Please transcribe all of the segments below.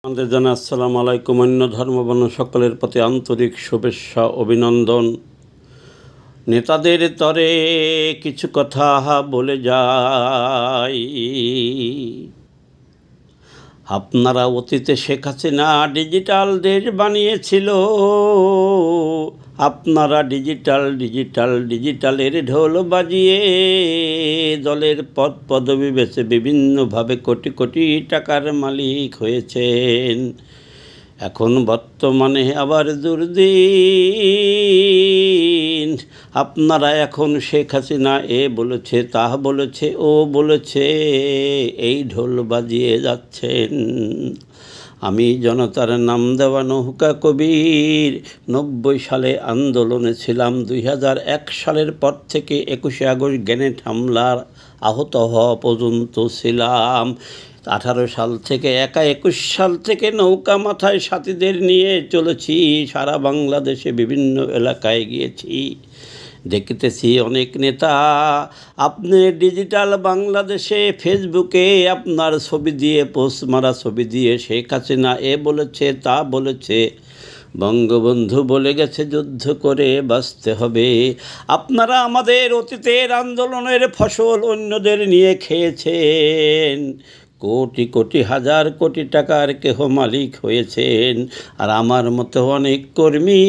আমাদের জানা আসসালামু আলাইকুম। অন্য ধর্মবর্ণ সকলের প্রতি আন্তরিক শুভেচ্ছা অভিনন্দন। নেতাদের তরে কিছু কথা বলে যাই। আপনারা অতীতে শেখ হাসিনা ডিজিটাল দেশ বানিয়েছিল। আপনারা ডিজিটালের ঢোল বাজিয়ে দলের পদ পদবি বেছে বিভিন্নভাবে কোটি কোটি টাকার মালিক হয়েছেন। এখন বর্তমানে আবার দুর্দিন। আপনারা এখন শেখ হাসিনা এ বলেছে, তা বলেছে, ও বলেছে, এই ঢোল বাজিয়ে যাচ্ছেন। আমি জনতার নাম দেওয়া নৌকা কবির 90 সালে আন্দোলনে ছিলাম। 2001 সালের পর থেকে 21শে আগস্ট গ্রেনেড হামলার আহত হওয়া পর্যন্ত ছিলাম। 18 সাল থেকে 21 সাল থেকে নৌকা মাথায় সাথীদের নিয়ে চলেছি। সারা বাংলাদেশে বিভিন্ন এলাকায় গিয়েছি, দেখতেছি অনেক নেতা আপনি ডিজিটাল বাংলাদেশে ফেসবুকে আপনার ছবি দিয়ে, পোস্ট মারা ছবি দিয়ে শেখ হাসিনা এ বলেছে, তা বলেছে, বঙ্গবন্ধু বলে গেছে যুদ্ধ করে বাঁচতে হবে। আপনারা আমাদের অতীতের আন্দোলনের ফসল অন্যদের নিয়ে খেয়েছেন। কোটি কোটি হাজার কোটি টাকার কেহ মালিক হয়েছেন। আর আমার মতো অনেক কর্মী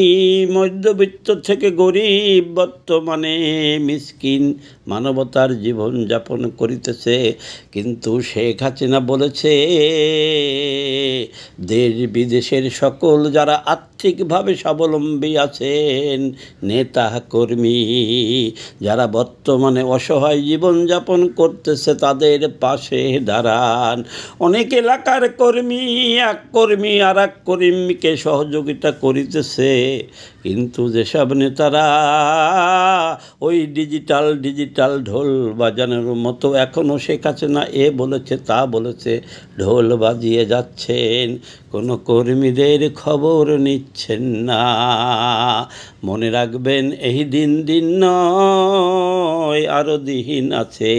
মধ্যবিত্ত থেকে গরিব বর্তমানে মিসকিন মানবতার জীবন যাপন করিতেছে। কিন্তু শেখ হাসিনা বলেছে দেশ বিদেশের সকল যারা আর্থিকভাবে স্বাবলম্বী আছেন, নেতা কর্মী যারা বর্তমানে অসহায় জীবনযাপন করতেছে, তাদের পাশে দাঁড়ান। অনেক এলাকার কর্মী এক কর্মী আর এক কর্মীকে সহযোগিতা করিতেছে। কিন্তু যেসব নেতারা ওই ডিজিটাল ঢোল বাজানোর মতো এখনও শেখ হাসিনা এ বলেছে, তা বলেছে ঢোল বাজিয়ে যাচ্ছেন, কোনো কর্মীদের খবর নিচ্ছেন না। মনে রাখবেন, এই দিন নয়, আরও দিন আছে।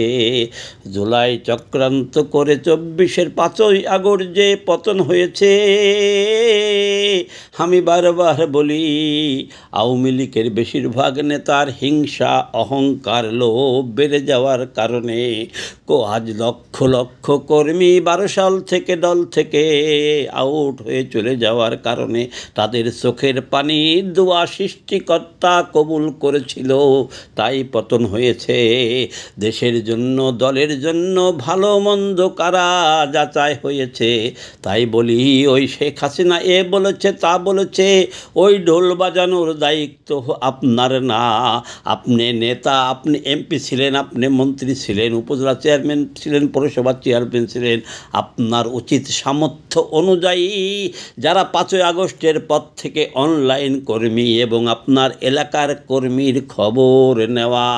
জুলাই চক্রান্ত করে 24-এর 5ই আগস্ট যে পতন হয়েছে, আমি বারবার বলি আওয়ামী লীগের বেশিরভাগ নেতার হিংসা, অহংকার, লোভ বেড়ে যাওয়ার কারণে আজ লক্ষ লক্ষ কর্মী 12 সাল থেকে দল থেকে আউট হয়ে চলে যাওয়ার কারণে তাদের চোখের পানি দোয়া সৃষ্টিকর্তা কবুল করেছিল, তাই পতন হয়েছে। দেশের জন্য, দলের জন্য ভালো মন্দ কারা যাচাই হয়েছে। তাই বলি ওই শেখ হাসিনা এ বলেছে, তা বলেছে, ওই ঢোল বাজানোর দায়িত্ব আপনার না। আপনি নেতা, আপনি এমপি ছিলেন, আপনি মন্ত্রী ছিলেন, উপজেলা চেয়ারম্যান ছিলেন, পৌরসভার চেয়ারম্যান ছিলেন। আপনার উচিত সামর্থ্য অনুযায়ী যারা 5ই আগস্টের পর থেকে অনলাইন কর্মী এবং আপনার এলাকার কর্মীর খবর নেওয়া।